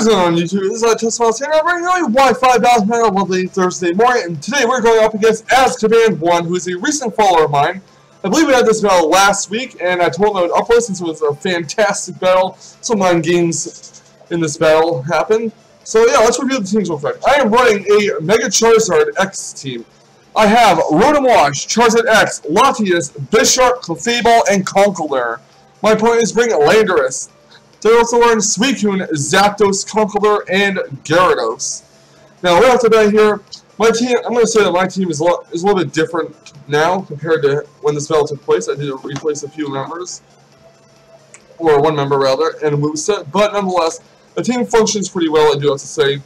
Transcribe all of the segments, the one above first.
What's going on YouTube? This is Test here. I'm bringing you a Wi-Fi battle panel on lovely Thursday morning, and today we're going up against Azkaban1, who is a recent follower of mine. I believe we had this battle last week, and I told him I would upload since it was a fantastic battle. Some mind games in this battle happened. So yeah, let's review the teams real quick. I am running a Mega Charizard X team. I have Rotom Wash, Charizard X, Latias, Bisharp, Clefable, and Conkeldurr. My opponent is bringing Landorus, Thorn, Suicune, Zapdos, Conkeldurr, and Gyarados. Now, right off the bat here, my team, I'm going to say that my team is a little bit different now compared to when this battle took place. I did replace a few members, or one member rather, and a moveset, but nonetheless, the team functions pretty well, I do have to say.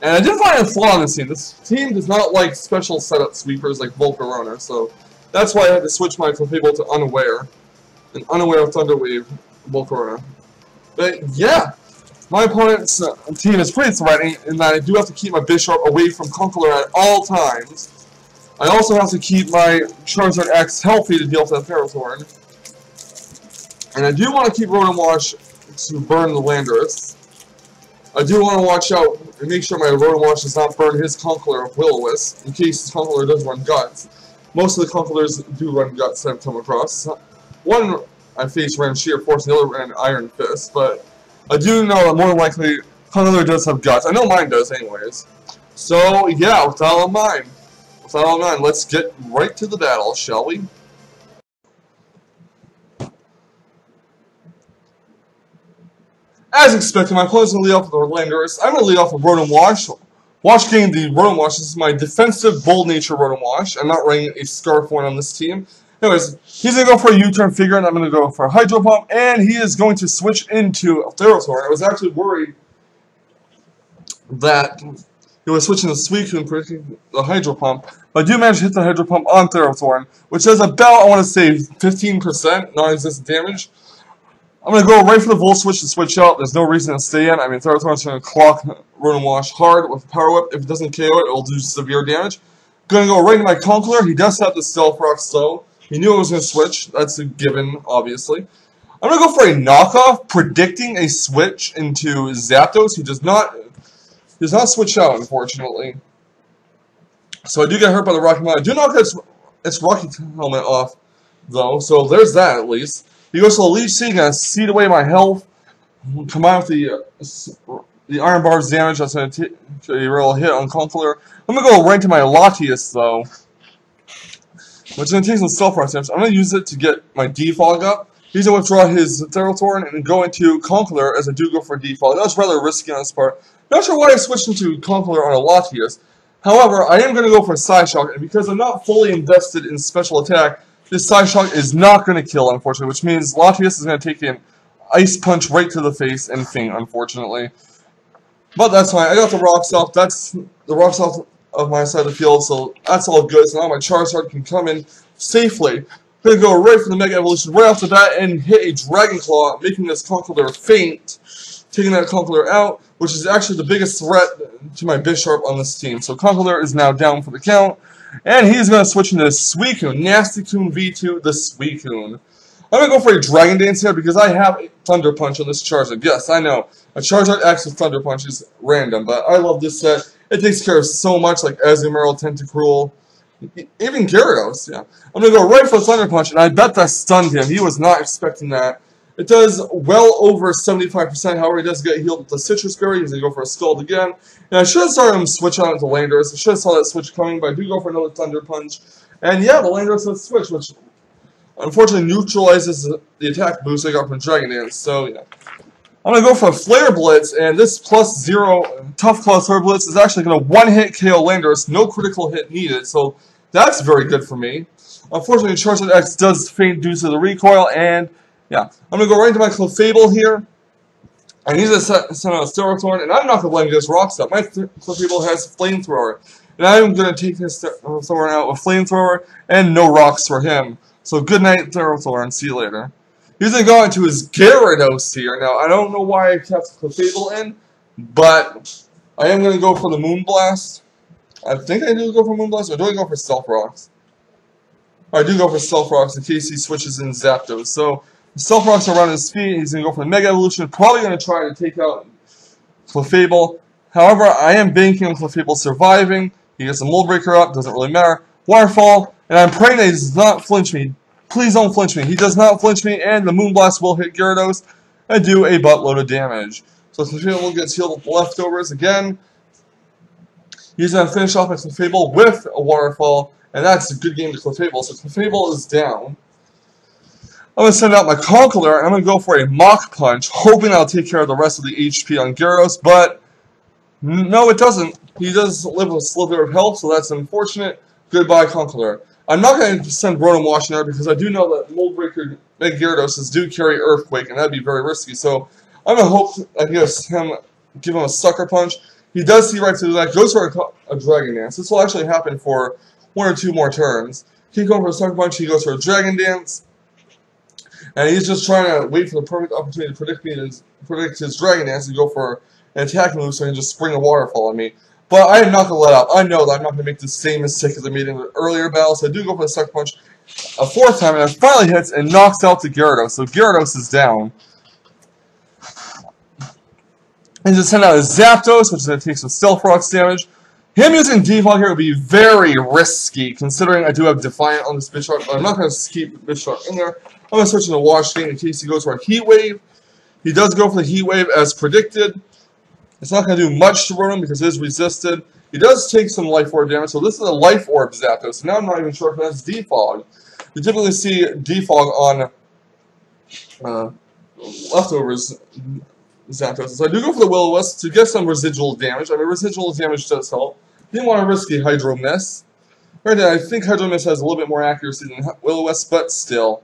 And I did find a flaw in this team. This team does not like special setup sweepers like Volcarona, so that's why I had to switch my Clefable to Unaware, and Unaware of Thunder Wave. Volcarona. But yeah, my opponent's team is pretty threatening in that I do have to keep my Bisharp away from Conkeldurr at all times. I also have to keep my Charizard X healthy to deal with that Ferrothorn. And I do want to keep Rotom Wash to burn the Landorus. I do want to watch out and make sure my Rotom Wash does not burn his Conkeldurr of Will-O-Wisp, in case his Conkeldurr does run Guts. Most of the Conkeldurrs do run Guts that I've come across. One I face ran Sheer Force, the other ran Iron Fist, but I do know that more than likely Conkeldurr does have Guts. I know mine does anyways. So yeah, with that in mind, let's get right to the battle, shall we? As expected, my opponent's going to lead off with Landorus. I'm going to lead off with Rotom Wash. Wash gained the Rotom Wash. This is my defensive, bold nature Rotom Wash. I'm not running a Scarf one on this team. Anyways, he's going to go for a U-turn figure, and I'm going to go for a Hydro Pump, and he is going to switch into a Ferrothorn. I was actually worried that he was switching to Suicune, predicting the Hydro Pump, but I do manage to hit the Hydro Pump on Ferrothorn, which does about, I want to say, 15% non-existent damage. I'm going to go right for the Volt Switch to switch out. There's no reason to stay in. I mean, Ferrothorn's going to clock Rotom Wash hard with Power Whip. If it doesn't KO it, it will do severe damage. Going to go right into my Conkeldurr. He does have the Stealth Rock slow. He knew I was going to switch. That's a given, obviously. I'm going to go for a knockoff, predicting a switch into Zapdos. He does not switch out, unfortunately. So I do get hurt by the Rocky Helmet. I do not get its Rocky Helmet off, though. So there's that, at least. He goes to the Leech Seed, going to seed away my health. Combined with the Iron Bar's damage, that's going to take a real hit on Conkeldurr. I'm going to go right to my Latias, though, which is going to take some Stealth Rock damage. I'm going to use it to get my Defog up. He's going to withdraw his Ferrothorn and go into Conkeldurr as I do go for Defog. That was rather risky on his part. Not sure why I switched into Conkeldurr on a Latias. However, I am going to go for Psyshock, and because I'm not fully invested in special attack, this Psyshock is not going to kill, unfortunately, which means Latias is going to take an Ice Punch right to the face and faint, unfortunately. But that's fine. I got the Rocks off. That's the Rocks off of my side of the field, so that's all good. So now my Charizard can come in safely. I'm going to go right for the Mega Evolution right off the bat and hit a Dragon Claw, making this Conkeldurr faint, taking that Conkeldurr out, which is actually the biggest threat to my Bisharp on this team. So Conkeldurr is now down for the count, and he's going to switch into Suicune, Nastycoon V2, the Suicune. I'm going to go for a Dragon Dance here because I have a Thunder Punch on this Charizard. Yes, I know, a Charizard X with Thunder Punch is random, but I love this set. It takes care of so much, like Azumarill, Tentacruel, even Gyarados, yeah. I'm going to go right for the Thunder Punch, and I bet that stunned him. He was not expecting that. It does well over 75%, however, he does get healed with the Citrus Berry. He's going to go for a Scald again. And I should have started him switch on into Landorus. I should have saw that switch coming, but I do go for another Thunder Punch. And yeah, the Landorus has switch, which unfortunately neutralizes the attack boost I got from Dragon Dance. So yeah. I'm going to go for a Flare Blitz, and this +0 Tough Claw Flare Blitz is actually going to one-hit KO Landorus, no critical hit needed, so that's very good for me. Unfortunately, Charizard X does faint due to the recoil, and yeah. I'm going to go right into my Clefable here, and he's going to send out a Ferrothorn, and I'm not going to let him get his Rocks up. My Clefable has Flamethrower, and I'm going to take his Ferrothorn out with Flamethrower, and no Rocks for him. So good night, Ferrothorn, see you later. He's going to go into his Gyarados here. Now, I don't know why I kept Clefable in, but I am going to go for the Moonblast. I think I do go for Moonblast, or do I go for Stealth Rocks? I do go for Stealth Rocks in case he switches in Zapdos. So, Stealth Rocks around his feet. He's going to go for the Mega Evolution. Probably going to try to take out Clefable. However, I am banking on Clefable surviving. He gets a Mold Breaker up. Doesn't really matter. Waterfall. And I'm praying that he does not flinch me. Please don't flinch me. He does not flinch me. And the Moonblast will hit Gyarados and do a buttload of damage. So Clefable gets healed with leftovers again. He's going to finish off with Clefable with a Waterfall. And that's a good game to Clefable. So Clefable is down. I'm going to send out my Conkeldurr, and I'm going to go for a Mach Punch, hoping I'll take care of the rest of the HP on Gyarados, but no, it doesn't. He does live with a slither of health, so that's unfortunate. Goodbye, Conkeldurr. I'm not going to send Rotom Wash in there because I do know that Mold Breaker Mega Gyarados do carry Earthquake, and that'd be very risky, so I'm going to hope I give him a Sucker Punch. He does see right through that, goes for a Dragon Dance. This will actually happen for 1 or 2 more turns. Keep going for a Sucker Punch, he goes for a Dragon Dance. And he's just trying to wait for the perfect opportunity to predict his Dragon Dance and go for an attacking move so he can just spring a Waterfall on me. But I am not going to let up. I know that I'm not going to make the same mistake as I made in the earlier battle, so I do go for the Sucker Punch a 4th time, and it finally hits and knocks out the Gyarados. So Gyarados is down. And just send out a Zapdos, which is going to take some Stealth Rocks damage. Him using Defog here would be very risky, considering I do have Defiant on this Bisharp, but I'm not going to keep Bisharp in there. I'm going to switch into Wash Game in case he goes for a Heat Wave. He does go for the Heat Wave as predicted. It's not going to do much to Rotom because it is resisted. He does take some Life Orb damage, so this is a Life Orb Zapdos. So now I'm not even sure if that's Defog. You typically see Defog on leftovers Zapdos. So I do go for the Will-O-Wisp to get some residual damage. I mean, residual damage does help. Didn't want to risk a Hydro Miss. Right now, I think Hydro Miss has a little bit more accuracy than Will-O-Wisp, but still.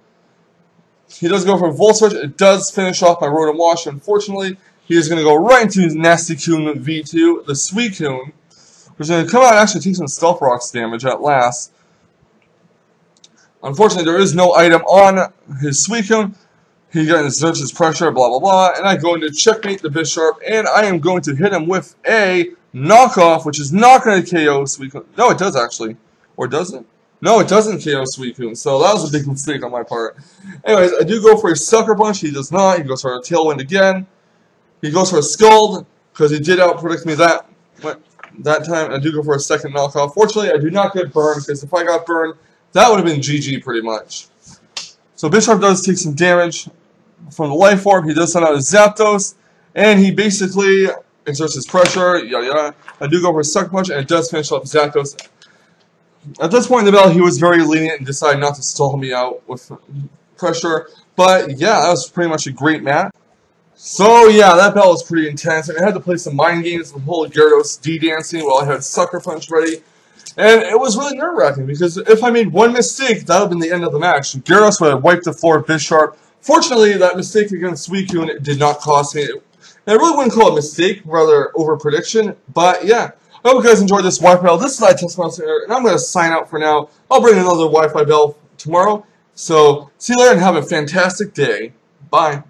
He does go for a Volt Switch. It does finish off my Rotom Wash. Unfortunately, he is going to go right into Nastycoon V2, the Suicune, which is going to come out and actually take some Stealth Rocks damage at last. Unfortunately, there is no item on his Suicune. He exerts his pressure, blah, blah, blah, and I go into Checkmate the Bisharp, and I am going to hit him with a Knockoff, which is not going to KO Suicune. No, it does actually. Or does it? No, it doesn't KO Suicune, so that was a big mistake on my part. Anyways, I do go for a Sucker Punch. He does not. He goes for a Tailwind again. He goes for a Scald, because he did out-predict me that time. I do go for a second Knockoff. Fortunately, I do not get burned, because if I got burned, that would have been GG pretty much. So Bisharp does take some damage from the Life Orb. He does send out a Zapdos, and he basically exerts his pressure, yada yada. I do go for a Sucker Punch, and it does finish off Zapdos. At this point in the battle, he was very lenient and decided not to stall me out with pressure. But yeah, that was pretty much a great match. So yeah, that battle was pretty intense. I had to play some mind games with the whole Gyarados D-dancing while I had Sucker Punch ready. And it was really nerve-wracking because if I made one mistake, that would have been the end of the match. Gyarados would have wiped the floor of Bisharp. Fortunately, that mistake against Suicune did not cost me. I really wouldn't call it a mistake, rather over-prediction. But yeah. I hope you guys enjoyed this Wi-Fi bell. This is iTestMonster, and I'm going to sign out for now. I'll bring another Wi-Fi bell tomorrow. So, see you later and have a fantastic day. Bye.